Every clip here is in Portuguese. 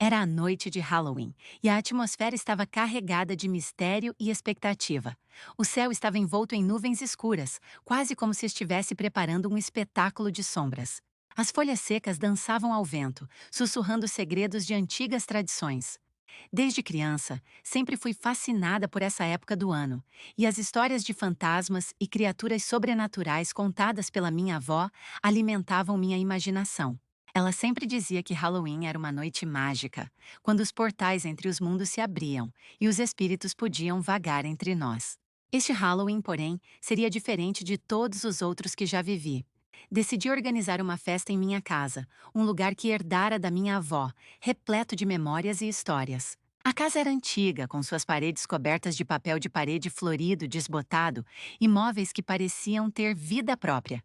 Era a noite de Halloween, e a atmosfera estava carregada de mistério e expectativa. O céu estava envolto em nuvens escuras, quase como se estivesse preparando um espetáculo de sombras. As folhas secas dançavam ao vento, sussurrando segredos de antigas tradições. Desde criança, sempre fui fascinada por essa época do ano, e as histórias de fantasmas e criaturas sobrenaturais contadas pela minha avó alimentavam minha imaginação. Ela sempre dizia que Halloween era uma noite mágica, quando os portais entre os mundos se abriam e os espíritos podiam vagar entre nós. Este Halloween, porém, seria diferente de todos os outros que já vivi. Decidi organizar uma festa em minha casa, um lugar que herdara da minha avó, repleto de memórias e histórias. A casa era antiga, com suas paredes cobertas de papel de parede florido, desbotado, e móveis que pareciam ter vida própria.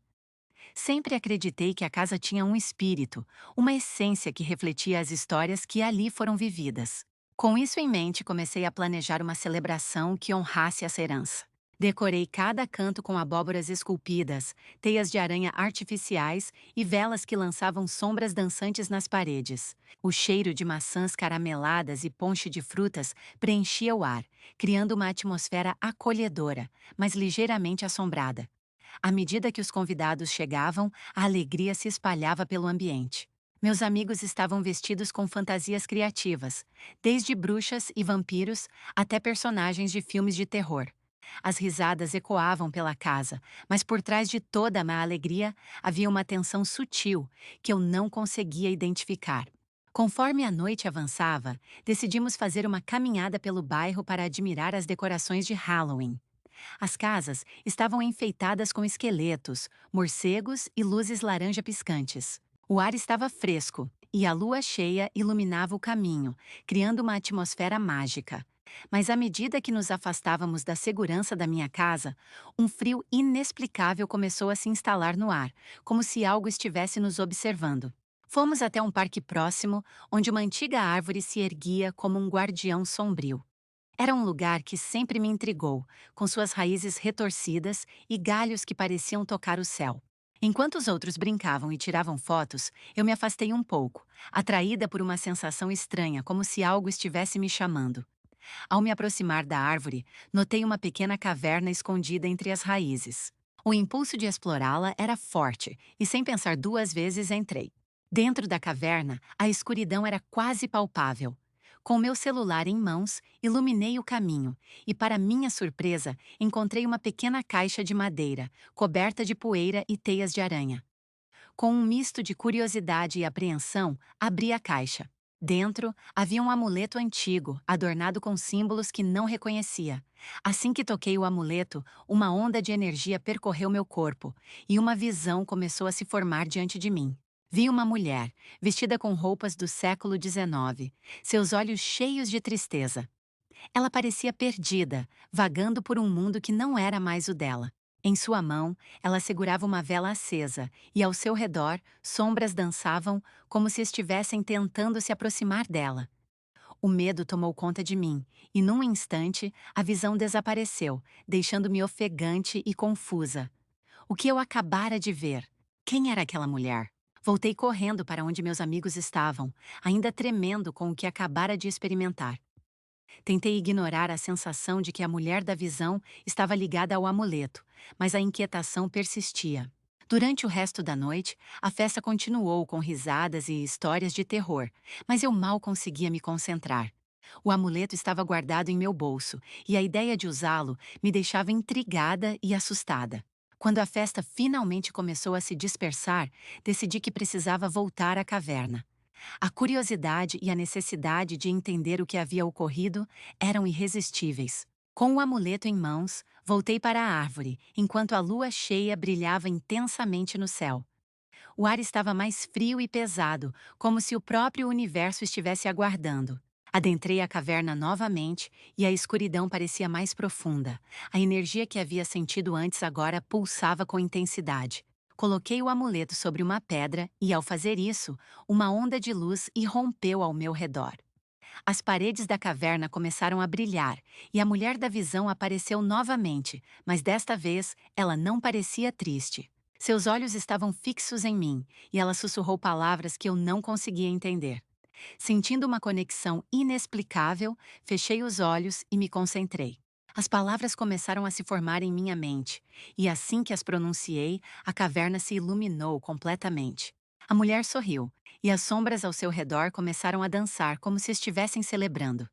Sempre acreditei que a casa tinha um espírito, uma essência que refletia as histórias que ali foram vividas. Com isso em mente, comecei a planejar uma celebração que honrasse essa herança. Decorei cada canto com abóboras esculpidas, teias de aranha artificiais e velas que lançavam sombras dançantes nas paredes. O cheiro de maçãs carameladas e ponche de frutas preenchia o ar, criando uma atmosfera acolhedora, mas ligeiramente assombrada. À medida que os convidados chegavam, a alegria se espalhava pelo ambiente. Meus amigos estavam vestidos com fantasias criativas, desde bruxas e vampiros até personagens de filmes de terror. As risadas ecoavam pela casa, mas por trás de toda a má alegria havia uma tensão sutil que eu não conseguia identificar. Conforme a noite avançava, decidimos fazer uma caminhada pelo bairro para admirar as decorações de Halloween. As casas estavam enfeitadas com esqueletos, morcegos e luzes laranja piscantes. O ar estava fresco e a lua cheia iluminava o caminho, criando uma atmosfera mágica. Mas à medida que nos afastávamos da segurança da minha casa, um frio inexplicável começou a se instalar no ar, como se algo estivesse nos observando. Fomos até um parque próximo, onde uma antiga árvore se erguia como um guardião sombrio. Era um lugar que sempre me intrigou, com suas raízes retorcidas e galhos que pareciam tocar o céu. Enquanto os outros brincavam e tiravam fotos, eu me afastei um pouco, atraída por uma sensação estranha, como se algo estivesse me chamando. Ao me aproximar da árvore, notei uma pequena caverna escondida entre as raízes. O impulso de explorá-la era forte, e sem pensar duas vezes entrei. Dentro da caverna, a escuridão era quase palpável. Com meu celular em mãos, iluminei o caminho e, para minha surpresa, encontrei uma pequena caixa de madeira, coberta de poeira e teias de aranha. Com um misto de curiosidade e apreensão, abri a caixa. Dentro, havia um amuleto antigo, adornado com símbolos que não reconhecia. Assim que toquei o amuleto, uma onda de energia percorreu meu corpo, e uma visão começou a se formar diante de mim. Vi uma mulher, vestida com roupas do século XIX, seus olhos cheios de tristeza. Ela parecia perdida, vagando por um mundo que não era mais o dela. Em sua mão, ela segurava uma vela acesa, e ao seu redor, sombras dançavam como se estivessem tentando se aproximar dela. O medo tomou conta de mim, e num instante, a visão desapareceu, deixando-me ofegante e confusa. O que eu acabara de ver? Quem era aquela mulher? Voltei correndo para onde meus amigos estavam, ainda tremendo com o que acabara de experimentar. Tentei ignorar a sensação de que a mulher da visão estava ligada ao amuleto, mas a inquietação persistia. Durante o resto da noite, a festa continuou com risadas e histórias de terror, mas eu mal conseguia me concentrar. O amuleto estava guardado em meu bolso, e a ideia de usá-lo me deixava intrigada e assustada. Quando a festa finalmente começou a se dispersar, decidi que precisava voltar à caverna. A curiosidade e a necessidade de entender o que havia ocorrido eram irresistíveis. Com o amuleto em mãos, voltei para a árvore, enquanto a lua cheia brilhava intensamente no céu. O ar estava mais frio e pesado, como se o próprio universo estivesse aguardando. Adentrei a caverna novamente e a escuridão parecia mais profunda. A energia que havia sentido antes agora pulsava com intensidade. Coloquei o amuleto sobre uma pedra e, ao fazer isso, uma onda de luz irrompeu ao meu redor. As paredes da caverna começaram a brilhar e a mulher da visão apareceu novamente, mas desta vez ela não parecia triste. Seus olhos estavam fixos em mim e ela sussurrou palavras que eu não conseguia entender. Sentindo uma conexão inexplicável, fechei os olhos e me concentrei. As palavras começaram a se formar em minha mente, e assim que as pronunciei, a caverna se iluminou completamente. A mulher sorriu, e as sombras ao seu redor começaram a dançar como se estivessem celebrando.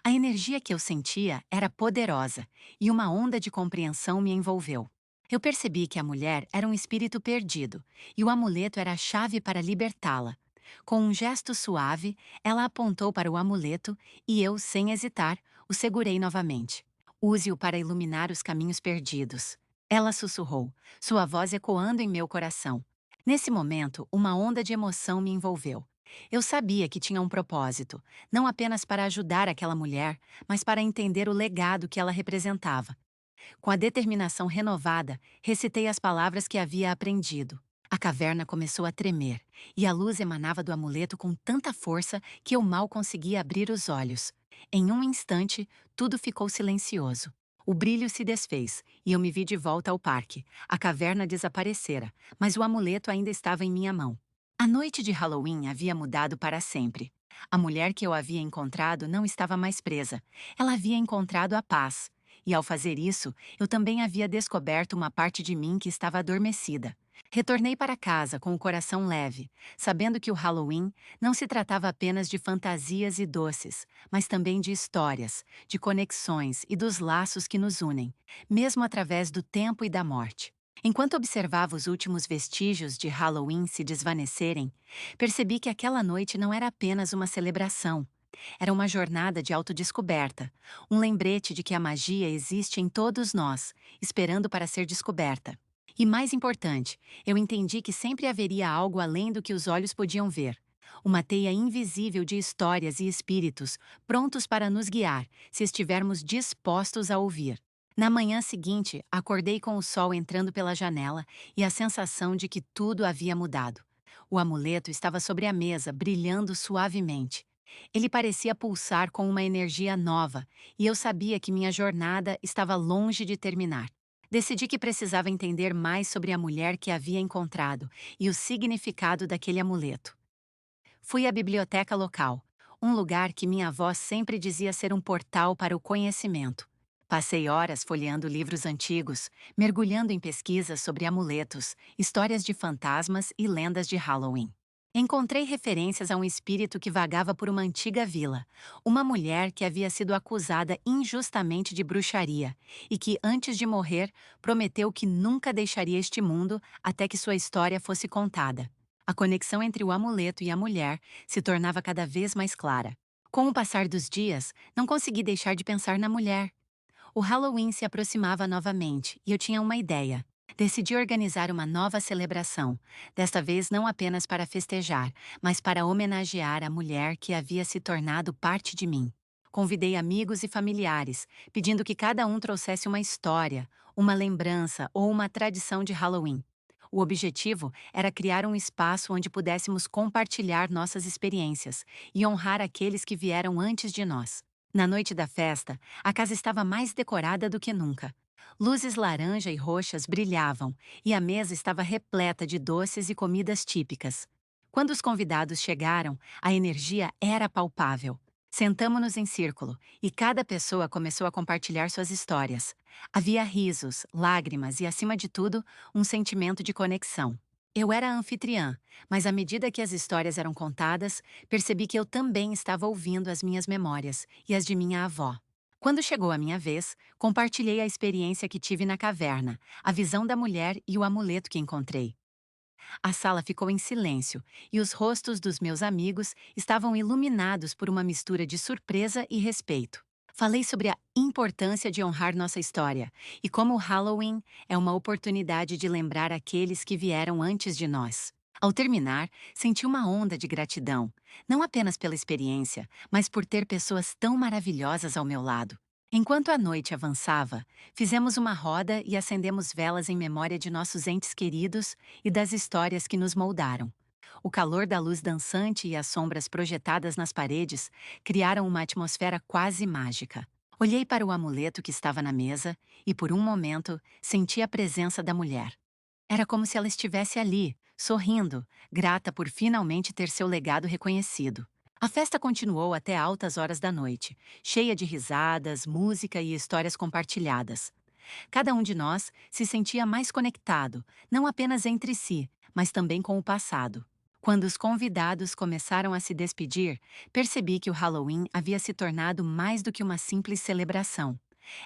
A energia que eu sentia era poderosa, e uma onda de compreensão me envolveu. Eu percebi que a mulher era um espírito perdido, e o amuleto era a chave para libertá-la. Com um gesto suave, ela apontou para o amuleto e eu, sem hesitar, o segurei novamente. Use-o para iluminar os caminhos perdidos. Ela sussurrou, sua voz ecoando em meu coração. Nesse momento, uma onda de emoção me envolveu. Eu sabia que tinha um propósito, não apenas para ajudar aquela mulher, mas para entender o legado que ela representava. Com a determinação renovada, recitei as palavras que havia aprendido. A caverna começou a tremer, e a luz emanava do amuleto com tanta força que eu mal conseguia abrir os olhos. Em um instante, tudo ficou silencioso. O brilho se desfez, e eu me vi de volta ao parque. A caverna desaparecera, mas o amuleto ainda estava em minha mão. A noite de Halloween havia mudado para sempre. A mulher que eu havia encontrado não estava mais presa. Ela havia encontrado a paz. E ao fazer isso, eu também havia descoberto uma parte de mim que estava adormecida. Retornei para casa com o coração leve, sabendo que o Halloween não se tratava apenas de fantasias e doces, mas também de histórias, de conexões e dos laços que nos unem, mesmo através do tempo e da morte. Enquanto observava os últimos vestígios de Halloween se desvanecerem, percebi que aquela noite não era apenas uma celebração. Era uma jornada de autodescoberta, um lembrete de que a magia existe em todos nós, esperando para ser descoberta. E mais importante, eu entendi que sempre haveria algo além do que os olhos podiam ver. Uma teia invisível de histórias e espíritos, prontos para nos guiar, se estivermos dispostos a ouvir. Na manhã seguinte, acordei com o sol entrando pela janela e a sensação de que tudo havia mudado. O amuleto estava sobre a mesa, brilhando suavemente. Ele parecia pulsar com uma energia nova, e eu sabia que minha jornada estava longe de terminar. Decidi que precisava entender mais sobre a mulher que havia encontrado e o significado daquele amuleto. Fui à biblioteca local, um lugar que minha avó sempre dizia ser um portal para o conhecimento. Passei horas folheando livros antigos, mergulhando em pesquisas sobre amuletos, histórias de fantasmas e lendas de Halloween. Encontrei referências a um espírito que vagava por uma antiga vila, uma mulher que havia sido acusada injustamente de bruxaria e que, antes de morrer, prometeu que nunca deixaria este mundo até que sua história fosse contada. A conexão entre o amuleto e a mulher se tornava cada vez mais clara. Com o passar dos dias, não consegui deixar de pensar na mulher. O Halloween se aproximava novamente e eu tinha uma ideia. Decidi organizar uma nova celebração, desta vez não apenas para festejar, mas para homenagear a mulher que havia se tornado parte de mim. Convidei amigos e familiares, pedindo que cada um trouxesse uma história, uma lembrança ou uma tradição de Halloween. O objetivo era criar um espaço onde pudéssemos compartilhar nossas experiências e honrar aqueles que vieram antes de nós. Na noite da festa, a casa estava mais decorada do que nunca. Luzes laranja e roxas brilhavam, e a mesa estava repleta de doces e comidas típicas. Quando os convidados chegaram, a energia era palpável. Sentamo-nos em círculo, e cada pessoa começou a compartilhar suas histórias. Havia risos, lágrimas e, acima de tudo, um sentimento de conexão. Eu era a anfitriã, mas à medida que as histórias eram contadas, percebi que eu também estava ouvindo as minhas memórias e as de minha avó. Quando chegou a minha vez, compartilhei a experiência que tive na caverna, a visão da mulher e o amuleto que encontrei. A sala ficou em silêncio e os rostos dos meus amigos estavam iluminados por uma mistura de surpresa e respeito. Falei sobre a importância de honrar nossa história e como o Halloween é uma oportunidade de lembrar aqueles que vieram antes de nós. Ao terminar, senti uma onda de gratidão, não apenas pela experiência, mas por ter pessoas tão maravilhosas ao meu lado. Enquanto a noite avançava, fizemos uma roda e acendemos velas em memória de nossos entes queridos e das histórias que nos moldaram. O calor da luz dançante e as sombras projetadas nas paredes criaram uma atmosfera quase mágica. Olhei para o amuleto que estava na mesa e, por um momento, senti a presença da mulher. Era como se ela estivesse ali, sorrindo, grata por finalmente ter seu legado reconhecido. A festa continuou até altas horas da noite, cheia de risadas, música e histórias compartilhadas. Cada um de nós se sentia mais conectado, não apenas entre si, mas também com o passado. Quando os convidados começaram a se despedir, percebi que o Halloween havia se tornado mais do que uma simples celebração.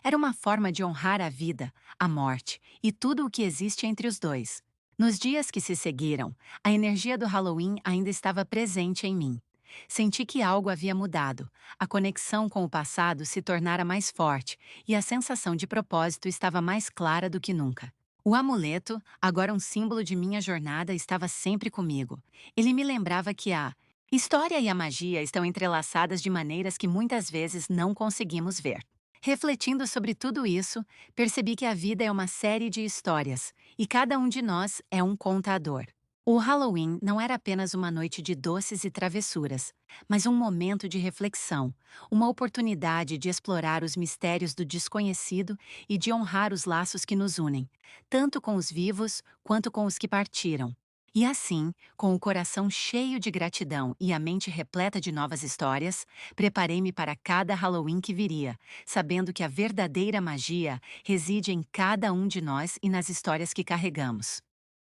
Era uma forma de honrar a vida, a morte e tudo o que existe entre os dois. Nos dias que se seguiram, a energia do Halloween ainda estava presente em mim. Senti que algo havia mudado, a conexão com o passado se tornara mais forte e a sensação de propósito estava mais clara do que nunca. O amuleto, agora um símbolo de minha jornada, estava sempre comigo. Ele me lembrava que a história e a magia estão entrelaçadas de maneiras que muitas vezes não conseguimos ver. Refletindo sobre tudo isso, percebi que a vida é uma série de histórias e cada um de nós é um contador. O Halloween não era apenas uma noite de doces e travessuras, mas um momento de reflexão, uma oportunidade de explorar os mistérios do desconhecido e de honrar os laços que nos unem, tanto com os vivos quanto com os que partiram. E assim, com o coração cheio de gratidão e a mente repleta de novas histórias, preparei-me para cada Halloween que viria, sabendo que a verdadeira magia reside em cada um de nós e nas histórias que carregamos.